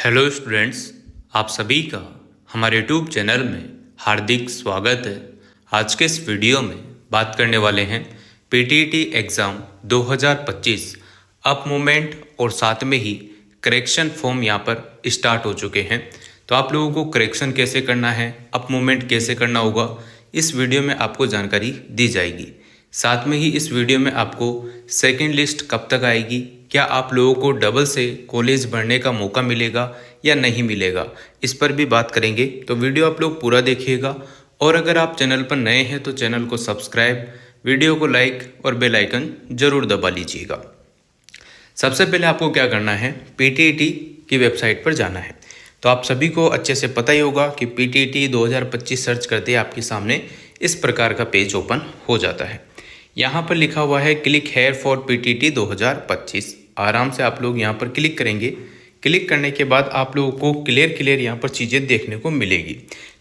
Hello students, आप सभी का हमारे यूट्यूब चैनल में हार्दिक स्वागत है। आज के इस वीडियो में बात करने वाले हैं पीटीईटी एग्ज़ाम 2025 अप मूवमेंट और साथ में ही करेक्शन फॉर्म यहाँ पर स्टार्ट हो चुके हैं। तो आप लोगों को करेक्शन कैसे करना है, अप मूवमेंट कैसे करना होगा, इस वीडियो में आपको जानकारी दी जाएगी। साथ में ही इस वीडियो में आपको सेकंड लिस्ट कब तक आएगी, क्या आप लोगों को डबल से कॉलेज भरने का मौका मिलेगा या नहीं मिलेगा, इस पर भी बात करेंगे। तो वीडियो आप लोग पूरा देखिएगा और अगर आप चैनल पर नए हैं तो चैनल को सब्सक्राइब, वीडियो को लाइक और बेल आइकन ज़रूर दबा लीजिएगा। सबसे पहले आपको क्या करना है, पीटीईटी की वेबसाइट पर जाना है। तो आप सभी को अच्छे से पता ही होगा कि पीटीईटी 2025 सर्च करते ही आपके सामने इस प्रकार का पेज ओपन हो जाता है। यहाँ पर लिखा हुआ है क्लिक हेयर फॉर पीटीईटी 2025। आराम से आप लोग यहाँ पर क्लिक करेंगे। क्लिक करने के बाद आप लोगों को क्लियर यहाँ पर चीज़ें देखने को मिलेगी,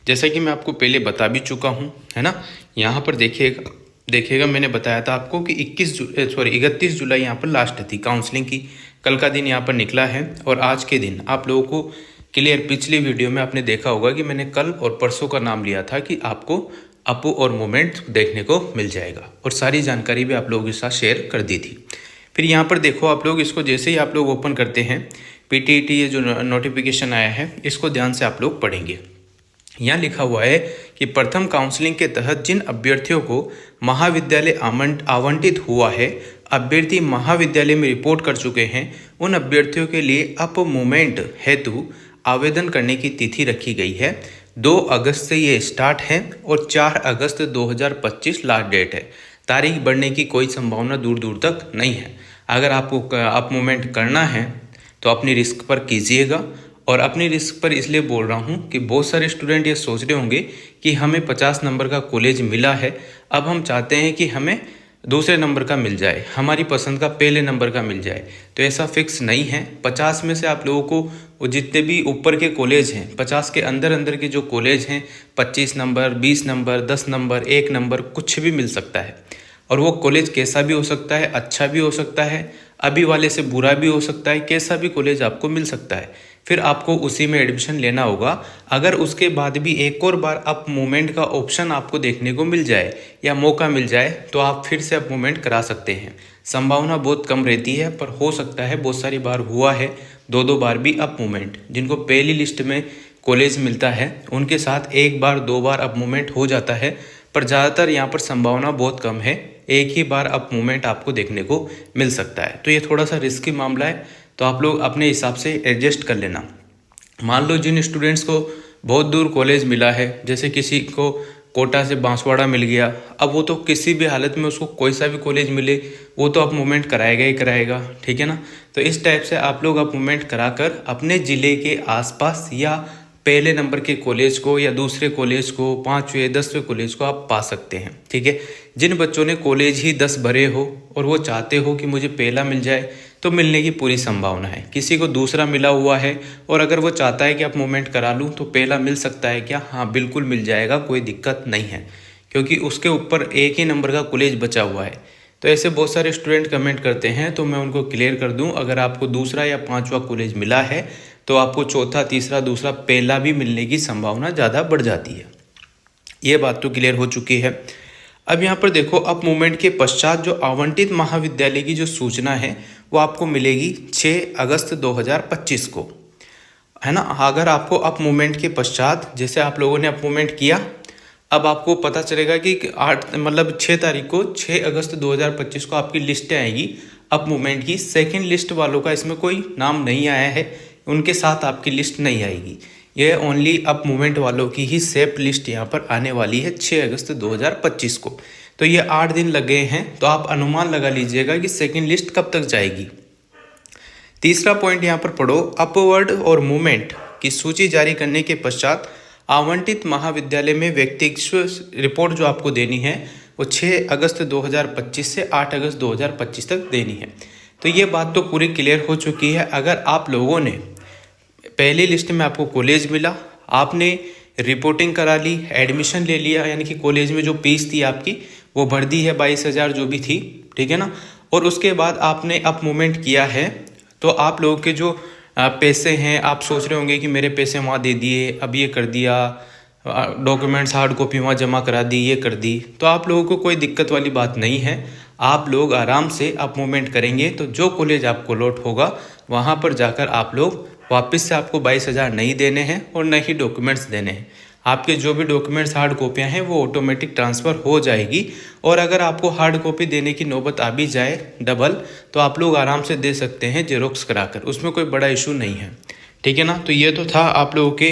जैसा कि मैं आपको पहले बता भी चुका हूँ, है ना। यहाँ पर देखिएगा मैंने बताया था आपको कि 31 जुलाई यहाँ पर लास्ट थी काउंसलिंग की। कल का दिन यहाँ पर निकला है और आज के दिन आप लोगों को क्लियर, पिछली वीडियो में आपने देखा होगा कि मैंने कल और परसों का नाम लिया था कि आपको अपू और मोमेंट देखने को मिल जाएगा और सारी जानकारी भी आप लोगों के साथ शेयर कर दी थी। फिर यहाँ पर देखो आप लोग, इसको जैसे ही आप लोग ओपन करते हैं पीटीईटी ये जो नोटिफिकेशन आया है इसको ध्यान से आप लोग पढ़ेंगे। यहाँ लिखा हुआ है कि प्रथम काउंसलिंग के तहत जिन अभ्यर्थियों को महाविद्यालय आवंटित हुआ है, अभ्यर्थी महाविद्यालय में रिपोर्ट कर चुके हैं, उन अभ्यर्थियों के लिए अप मूवमेंट हेतु आवेदन करने की तिथि रखी गई है। 2 अगस्त से ये स्टार्ट है और 4 अगस्त 2025 लास्ट डेट है। तारीख बढ़ने की कोई संभावना दूर दूर तक नहीं है। अगर आपको अप मूवमेंट करना है तो अपनी रिस्क पर कीजिएगा। और अपनी रिस्क पर इसलिए बोल रहा हूँ कि बहुत सारे स्टूडेंट ये सोच रहे होंगे कि हमें 50 नंबर का कॉलेज मिला है, अब हम चाहते हैं कि हमें दूसरे नंबर का मिल जाए, हमारी पसंद का पहले नंबर का मिल जाए। तो ऐसा फिक्स नहीं है। 50 में से आप लोगों को वो जितने भी ऊपर के कॉलेज हैं, 50 के अंदर के जो कॉलेज हैं, 25 नंबर, 20 नंबर, 10 नंबर, 1 नंबर, कुछ भी मिल सकता है। और वो कॉलेज कैसा भी हो सकता है, अच्छा भी हो सकता है, अभी वाले से बुरा भी हो सकता है, कैसा भी कॉलेज आपको मिल सकता है। फिर आपको उसी में एडमिशन लेना होगा। अगर उसके बाद भी एक और बार अप मूवमेंट का ऑप्शन आपको देखने को मिल जाए या मौका मिल जाए तो आप फिर से अप मूवमेंट करा सकते हैं। संभावना बहुत कम रहती है, पर हो सकता है, बहुत सारी बार हुआ है 2-2 बार भी अप मूवमेंट। जिनको पहली लिस्ट में कॉलेज मिलता है उनके साथ 1 बार 2 बार अप मूवमेंट हो जाता है, पर ज़्यादातर यहाँ पर संभावना बहुत कम है, एक ही बार अप मूवमेंट आपको देखने को मिल सकता है। तो ये थोड़ा सा रिस्की मामला है, तो आप लोग अपने हिसाब से एडजस्ट कर लेना। मान लो जिन स्टूडेंट्स को बहुत दूर कॉलेज मिला है, जैसे किसी को कोटा से बांसवाड़ा मिल गया, अब वो तो किसी भी हालत में उसको कोई सा भी कॉलेज मिले वो तो अप मूवमेंट कराएगा ही कराएगा, ठीक है ना। तो इस टाइप से आप लोग अप मूवमेंट कराकर अपने ज़िले के आसपास या पहले नंबर के कॉलेज को या दूसरे कॉलेज को, 5वें 10वें कॉलेज को आप पा सकते हैं, ठीक है। जिन बच्चों ने कॉलेज ही 10 भरे हो और वो चाहते हो कि मुझे पहला मिल जाए तो मिलने की पूरी संभावना है। किसी को दूसरा मिला हुआ है और अगर वो चाहता है कि आप मूवमेंट करा लूँ तो पहला मिल सकता है क्या? हाँ, बिल्कुल मिल जाएगा, कोई दिक्कत नहीं है, क्योंकि उसके ऊपर एक ही नंबर का कॉलेज बचा हुआ है। तो ऐसे बहुत सारे स्टूडेंट कमेंट करते हैं, तो मैं उनको क्लियर कर दूं, अगर आपको दूसरा या 5वां कॉलेज मिला है तो आपको चौथा, तीसरा, दूसरा, पहला भी मिलने की संभावना ज़्यादा बढ़ जाती है। ये बात तो क्लियर हो चुकी है। अब यहाँ पर देखो, अप मूवमेंट के पश्चात जो आवंटित महाविद्यालय की जो सूचना है वो आपको मिलेगी 6 अगस्त 2025 को, है ना। अगर आपको अप मूवमेंट के पश्चात, जैसे आप लोगों ने अप मूवमेंट किया, अब आपको पता चलेगा कि 6 तारीख को 6 अगस्त 2025 को आपकी लिस्टें आएगी अप मूवमेंट की। सेकंड लिस्ट वालों का इसमें कोई नाम नहीं आया है, उनके साथ आपकी लिस्ट नहीं आएगी। यह ओनली अप मूवमेंट वालों की ही सेफ लिस्ट यहाँ पर आने वाली है 6 अगस्त 2025 को। तो ये 8 दिन लग गए हैं, तो आप अनुमान लगा लीजिएगा कि सेकंड लिस्ट कब तक जाएगी। तीसरा पॉइंट यहाँ पर पढ़ो, अपवर्ड और मूवमेंट की सूची जारी करने के पश्चात आवंटित महाविद्यालय में व्यक्तिगत रिपोर्ट जो आपको देनी है वो 6 अगस्त 2025 से 8 अगस्त 2025 तक देनी है। तो ये बात तो पूरी क्लियर हो चुकी है। अगर आप लोगों ने पहली लिस्ट में आपको कॉलेज मिला, आपने रिपोर्टिंग करा ली, एडमिशन ले लिया, यानी कि कॉलेज में जो फीस थी आपकी वो भर दी है 22,000 जो भी थी, ठीक है ना, और उसके बाद आपने अप मूवमेंट किया है, तो आप लोगों के जो पैसे हैं, आप सोच रहे होंगे कि मेरे पैसे वहाँ दे दिए, अब ये कर दिया, डॉक्यूमेंट्स हार्ड कॉपी वहाँ जमा करा दी, ये कर दी, तो आप लोगों को कोई दिक्कत वाली बात नहीं है। आप लोग आराम से अप मूवमेंट करेंगे तो जो कॉलेज आपको अलॉट होगा वहाँ पर जाकर आप लोग वापस से आपको 22,000 नहीं देने हैं और न ही डॉक्यूमेंट्स देने हैं। आपके जो भी डॉक्यूमेंट्स हार्ड कॉपियाँ हैं वो ऑटोमेटिक ट्रांसफ़र हो जाएगी। और अगर आपको हार्ड कॉपी देने की नौबत आ भी जाए डबल, तो आप लोग आराम से दे सकते हैं जेरोक्स कराकर, उसमें कोई बड़ा इशू नहीं है। ठीक है ना। तो ये तो था आप लोगों के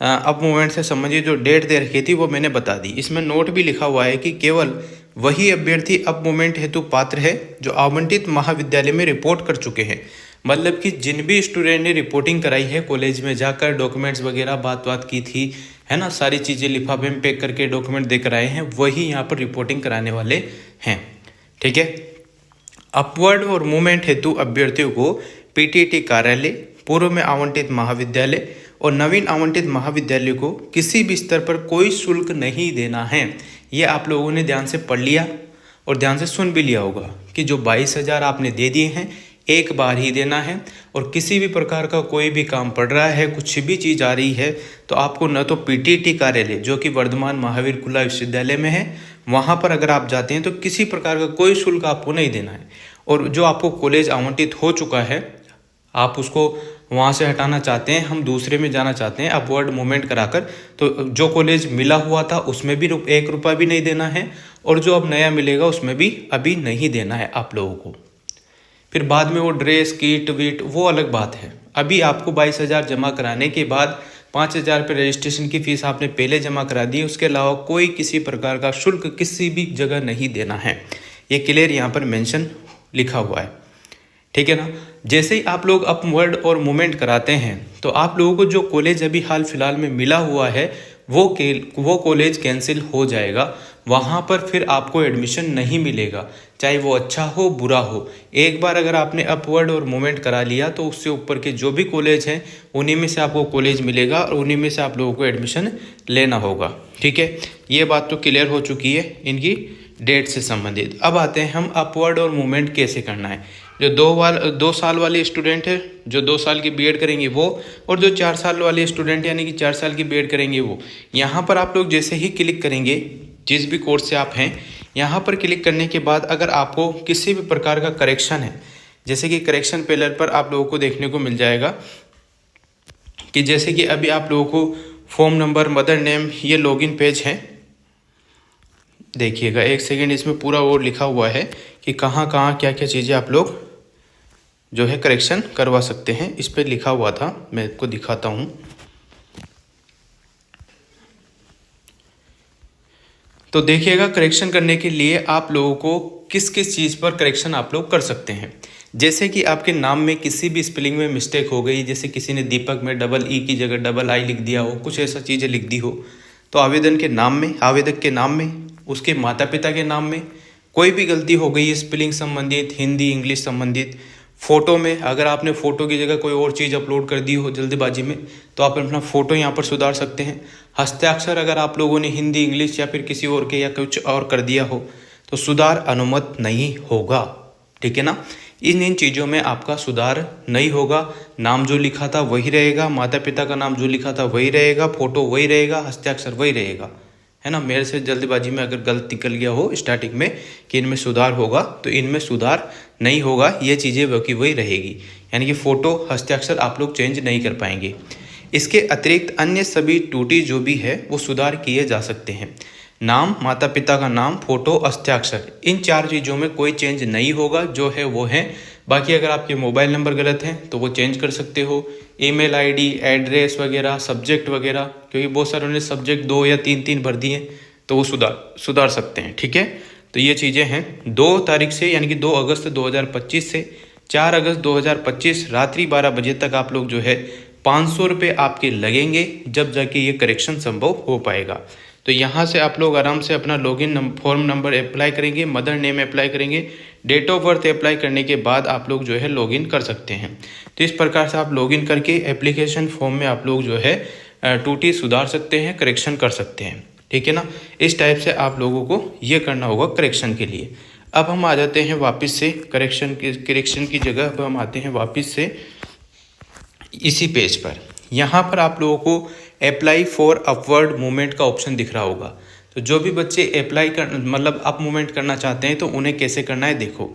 अप मूवमेंट से संबंधित जो डेट दे रखी थी वो मैंने बता दी। इसमें नोट भी लिखा हुआ है कि केवल वही अभ्यर्थी अप मूवमेंट हेतु पात्र है जो आवंटित महाविद्यालय में रिपोर्ट कर चुके हैं। मतलब कि जिन भी स्टूडेंट ने रिपोर्टिंग कराई है कॉलेज में जाकर, डॉक्यूमेंट्स वगैरह बात की थी, है ना, सारी चीज़ें लिफाफे में पैक करके डॉक्यूमेंट देकर आए हैं, वही यहाँ पर रिपोर्टिंग कराने वाले हैं। ठीक है। अपवर्ड और मूवमेंट हेतु अभ्यर्थियों को पीटीटी कार्यालय, पूर्व में आवंटित महाविद्यालय और नवीन आवंटित महाविद्यालय को किसी भी स्तर पर कोई शुल्क नहीं देना है। ये आप लोगों ने ध्यान से पढ़ लिया और ध्यान से सुन भी लिया होगा कि जो 22,000 आपने दे दिए हैं एक बार ही देना है। और किसी भी प्रकार का कोई भी काम पड़ रहा है, कुछ भी चीज़ आ रही है, तो आपको न तो पीटीटी कार्यालय जो कि वर्धमान महावीर खुला विश्वविद्यालय में है, वहाँ पर अगर आप जाते हैं तो किसी प्रकार का कोई शुल्क आपको नहीं देना है। और जो आपको कॉलेज आवंटित हो चुका है, आप उसको वहाँ से हटाना चाहते हैं, हम दूसरे में जाना चाहते हैं अपवर्ड मूवमेंट कराकर, तो जो कॉलेज मिला हुआ था उसमें भी 1 रुपया भी नहीं देना है, और जो अब नया मिलेगा उसमें भी अभी नहीं देना है आप लोगों को। फिर बाद में वो ड्रेस किट वीट वो अलग बात है। अभी आपको 22,000 जमा कराने के बाद 5,000 रुपये रजिस्ट्रेशन की फ़ीस आपने पहले जमा करा दी, उसके अलावा कोई किसी प्रकार का शुल्क किसी भी जगह नहीं देना है। ये क्लियर यहाँ पर मेंशन लिखा हुआ है। ठीक है ना। जैसे ही आप लोग अपवर्ड और मूवमेंट कराते हैं तो आप लोगों को जो कॉलेज अभी हाल फिलहाल में मिला हुआ है वो कॉलेज कैंसिल हो जाएगा। वहाँ पर फिर आपको एडमिशन नहीं मिलेगा, चाहे वो अच्छा हो बुरा हो। एक बार अगर आपने अपवर्ड और मूवमेंट करा लिया तो उससे ऊपर के जो भी कॉलेज हैं उन्हीं में से आपको कॉलेज मिलेगा और उन्हीं में से आप लोगों को एडमिशन लेना होगा। ठीक है। ये बात तो क्लियर हो चुकी है इनकी डेट से संबंधित। अब आते हैं हम अपवर्ड और मूवमेंट कैसे करना है। जो 2 साल वाले स्टूडेंट है, जो 2 साल की बीएड करेंगे वो, और जो 4 साल वाले स्टूडेंट यानी कि 4 साल की बीएड करेंगे वो, यहाँ पर आप लोग जैसे ही क्लिक करेंगे, जिस भी कोर्स से आप हैं, यहाँ पर क्लिक करने के बाद अगर आपको किसी भी प्रकार का करेक्शन है, जैसे कि करेक्शन पेलर पर आप लोगों को देखने को मिल जाएगा कि जैसे कि अभी आप लोगों को फॉर्म नंबर, मदर नेम, ये लॉगिन पेज है। देखिएगा 1 सेकेंड, इसमें पूरा और लिखा हुआ है कि कहाँ कहाँ क्या क्या चीज़ें आप लोग जो है करेक्शन करवा सकते हैं। इस पर लिखा हुआ था, मैं आपको दिखाता हूँ। तो देखिएगा करेक्शन करने के लिए आप लोगों को किस किस चीज़ पर करेक्शन आप लोग कर सकते हैं। जैसे कि आपके नाम में किसी भी स्पेलिंग में मिस्टेक हो गई, जैसे किसी ने दीपक में डबल ई की जगह डबल आई लिख दिया हो, कुछ ऐसा चीज़ें लिख दी हो, तो आवेदक के नाम में, उसके माता पिता के नाम में कोई भी गलती हो गई है स्पेलिंग संबंधित, हिंदी इंग्लिश संबंधित, फ़ोटो में अगर आपने फ़ोटो की जगह कोई और चीज़ अपलोड कर दी हो जल्दबाजी में, तो आप अपना फ़ोटो यहाँ पर सुधार सकते हैं। हस्ताक्षर अगर आप लोगों ने हिंदी इंग्लिश या फिर किसी और के या कुछ और कर दिया हो तो सुधार अनुमत नहीं होगा। ठीक है ना। इन चीज़ों में आपका सुधार नहीं होगा। नाम जो लिखा था वही रहेगा, माता पिता का नाम जो लिखा था वही रहेगा, फ़ोटो वही रहेगा, हस्ताक्षर वही रहेगा, है ना। मेरे से जल्दबाजी में अगर गलत निकल गया हो स्टार्टिंग में कि इनमें सुधार होगा, तो इनमें सुधार नहीं होगा, ये चीज़ें वही रहेगी। यानी कि फ़ोटो हस्ताक्षर आप लोग चेंज नहीं कर पाएंगे। इसके अतिरिक्त अन्य सभी त्रुटि जो भी है वो सुधार किए जा सकते हैं। नाम, माता पिता का नाम, फ़ोटो, हस्ताक्षर, इन 4 चीज़ों में कोई चेंज नहीं होगा, जो है वो है। बाकी अगर आपके मोबाइल नंबर गलत हैं तो वो चेंज कर सकते हो, ईमेल आईडी, एड्रेस वगैरह, सब्जेक्ट वगैरह, क्योंकि बहुत सारे उन्होंने सब्जेक्ट 2 या 3 भर दिए तो वो सुधार सकते हैं। ठीक है। तो ये चीज़ें हैं 2 तारीख से, यानी कि 2 अगस्त 2025 से 4 अगस्त 2025 रात्रि 12 बजे तक आप लोग जो है 500 रुपये आपके लगेंगे, जब जाके ये करेक्शन संभव हो पाएगा। तो यहाँ से आप लोग आराम से अपना लॉगिन फॉर्म नंबर अप्लाई करेंगे, मदर नेम अप्लाई करेंगे, डेट ऑफ बर्थ अप्लाई करने के बाद आप लोग जो है लॉगिन कर सकते हैं। तो इस प्रकार से आप लॉगिन करके एप्लीकेशन फॉर्म में आप लोग जो है त्रुटि सुधार सकते हैं, करेक्शन कर सकते हैं। ठीक है ना। इस टाइप से आप लोगों को ये करना होगा करेक्शन के लिए। अब हम आ जाते हैं वापस से करेक्शन की जगह, अब हम आते हैं वापस से इसी पेज पर यहाँ पर आप लोगों को अप्लाई फॉर अपवर्ड मूवमेंट का ऑप्शन दिख रहा होगा। तो जो भी बच्चे अप्लाई कर मतलब अप मूवमेंट करना चाहते हैं तो उन्हें कैसे करना है देखो।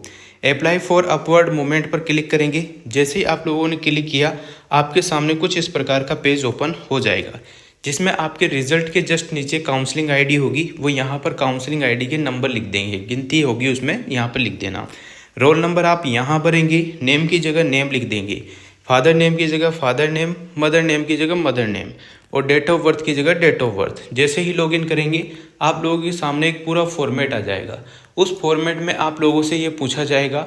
अप्लाई फॉर अपवर्ड मूवमेंट पर क्लिक करेंगे। जैसे ही आप लोगों ने क्लिक किया आपके सामने कुछ इस प्रकार का पेज ओपन हो जाएगा, जिसमें आपके रिजल्ट के जस्ट नीचे काउंसलिंग आईडी होगी। वो यहाँ पर काउंसलिंग आईडी के नंबर लिख देंगे, गिनती होगी उसमें, यहाँ पर लिख देना। रोल नंबर आप यहाँ भरेंगे, नेम की जगह नेम लिख देंगे, फादर नेम की जगह फादर नेम, मदर नेम की जगह मदर नेम, और डेट ऑफ बर्थ की जगह डेट ऑफ बर्थ। जैसे ही लॉगिन करेंगे आप लोगों के सामने एक पूरा फॉर्मेट आ जाएगा। उस फॉर्मेट में आप लोगों से ये पूछा जाएगा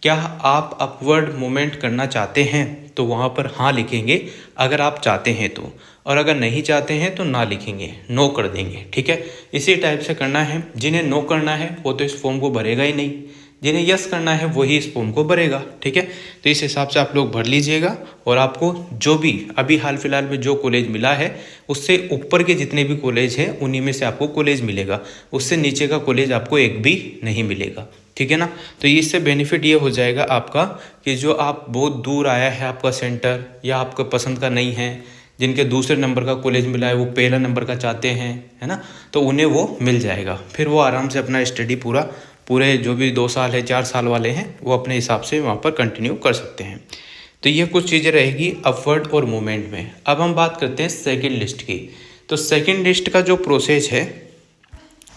क्या आप अपवर्ड मूवमेंट करना चाहते हैं, तो वहाँ पर हाँ लिखेंगे अगर आप चाहते हैं तो, और अगर नहीं चाहते हैं तो ना लिखेंगे, नो कर देंगे। ठीक है, इसी टाइप से करना है। जिन्हें नो करना है वो तो इस फॉर्म को भरेगा ही नहीं, जिन्हें यस करना है वही इस फॉर्म को भरेगा। ठीक है, तो इस हिसाब से आप लोग भर लीजिएगा। और आपको जो भी अभी हाल फिलहाल में जो कॉलेज मिला है उससे ऊपर के जितने भी कॉलेज हैं उन्हीं में से आपको कॉलेज मिलेगा, उससे नीचे का कॉलेज आपको एक भी नहीं मिलेगा। ठीक है ना, तो इससे बेनिफिट ये हो जाएगा आपका कि जो आप बहुत दूर आया है आपका सेंटर या आपका पसंद का नहीं है, जिनके दूसरे नंबर का कॉलेज मिला है वो पहला नंबर का चाहते हैं, है ना, तो उन्हें वो मिल जाएगा। फिर वो आराम से अपना स्टडी पूरे जो भी 2 साल है 4 साल वाले हैं वो अपने हिसाब से वहाँ पर कंटिन्यू कर सकते हैं। तो ये कुछ चीज़ें रहेगी अपवर्ड और मूवमेंट में। अब हम बात करते हैं सेकंड लिस्ट की। तो सेकंड लिस्ट का जो प्रोसेस है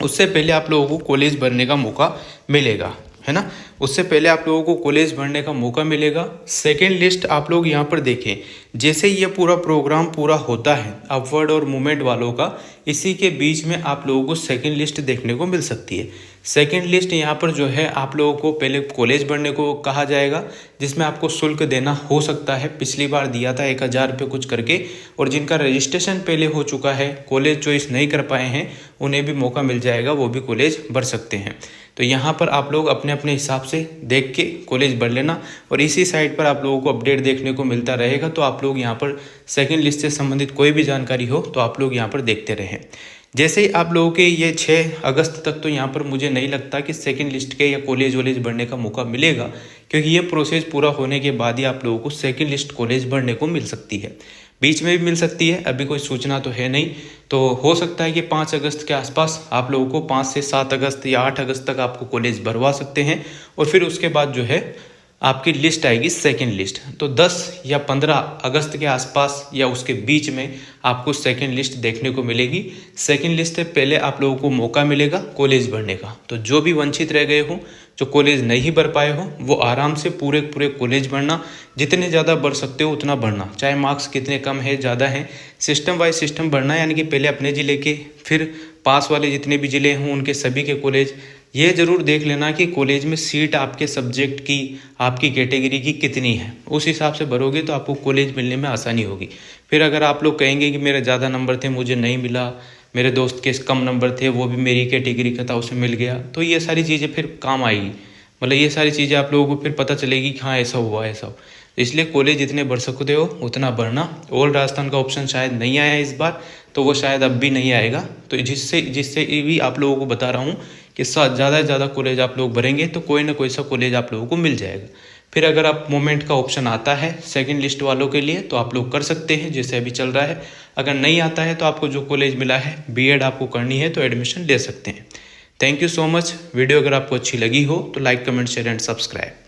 उससे पहले आप लोगों को कॉलेज भरने का मौका मिलेगा, है ना, उससे पहले आप लोगों को कॉलेज भरने का मौका मिलेगा। सेकंड लिस्ट आप लोग यहाँ पर देखें, जैसे ये पूरा प्रोग्राम पूरा होता है अपवर्ड और मूवमेंट वालों का, इसी के बीच में आप लोगों को सेकंड लिस्ट देखने को मिल सकती है। सेकंड लिस्ट यहाँ पर जो है आप लोगों को पहले कॉलेज भरने को कहा जाएगा, जिसमें आपको शुल्क देना हो सकता है, पिछली बार दिया था 1000 रुपये कुछ करके, और जिनका रजिस्ट्रेशन पहले हो चुका है, कॉलेज चॉइस नहीं कर पाए हैं, उन्हें भी मौका मिल जाएगा, वो भी कॉलेज भर सकते हैं। तो यहाँ पर आप लोग अपने अपने हिसाब से देख के कॉलेज भर लेना, और इसी साइट पर आप लोगों को अपडेट देखने को मिलता रहेगा। तो आप लोग यहाँ पर सेकंड लिस्ट से संबंधित कोई भी जानकारी हो तो आप लोग यहाँ पर देखते रहें। जैसे ही आप लोगों के ये 6 अगस्त तक तो यहाँ पर मुझे नहीं लगता कि सेकंड लिस्ट के या कॉलेज वॉलेज भरने का मौका मिलेगा, क्योंकि ये प्रोसेस पूरा होने के बाद ही आप लोगों को सेकंड लिस्ट कॉलेज भरने को मिल सकती है। बीच में भी मिल सकती है, अभी कोई सूचना तो है नहीं। तो हो सकता है कि 5 अगस्त के आसपास आप लोगों को 5 से 7 अगस्त या 8 अगस्त तक आपको कॉलेज भरवा सकते हैं, और फिर उसके बाद जो है आपकी लिस्ट आएगी सेकंड लिस्ट। तो 10 या 15 अगस्त के आसपास या उसके बीच में आपको सेकंड लिस्ट देखने को मिलेगी। सेकंड लिस्ट से पहले आप लोगों को मौका मिलेगा कॉलेज भरने का। तो जो भी वंचित रह गए हो, जो कॉलेज नहीं भर पाए हो, वो आराम से पूरे कॉलेज भरना, जितने ज़्यादा भर सकते हो उतना भरना, चाहे मार्क्स कितने कम है ज़्यादा है, सिस्टम वाइज सिस्टम भरना, यानी कि पहले अपने ज़िले के, फिर पास वाले जितने भी ज़िले हों उनके सभी के कॉलेज। ये ज़रूर देख लेना कि कॉलेज में सीट आपके सब्जेक्ट की, आपकी कैटेगरी की कितनी है, उस हिसाब से भरोगे तो आपको कॉलेज मिलने में आसानी होगी। फिर अगर आप लोग कहेंगे कि मेरे ज़्यादा नंबर थे मुझे नहीं मिला, मेरे दोस्त के कम नंबर थे वो भी मेरी कैटेगरी का था उसे मिल गया, तो ये सारी चीज़ें फिर काम आएगी। मतलब ये सारी चीज़ें आप लोगों को फिर पता चलेगी कि हाँ ऐसा हुआ ऐसा हो। इसलिए कॉलेज जितने भर सकते हो उतना भरना। ऑल राजस्थान का ऑप्शन शायद नहीं आया इस बार, तो वो शायद अब भी नहीं आएगा। तो जिससे भी आप लोगों को बता रहा हूँ कि ज़्यादा से ज़्यादा कॉलेज आप लोग भरेंगे तो कोई ना कोई सा कॉलेज आप लोगों को मिल जाएगा। फिर अगर आप मोमेंट का ऑप्शन आता है सेकंड लिस्ट वालों के लिए तो आप लोग कर सकते हैं, जैसे अभी चल रहा है। अगर नहीं आता है तो आपको जो कॉलेज मिला है बीएड आपको करनी है तो एडमिशन ले सकते हैं। Thank you so much. Video अगर आपको अच्छी लगी हो तो like, comment, share and subscribe.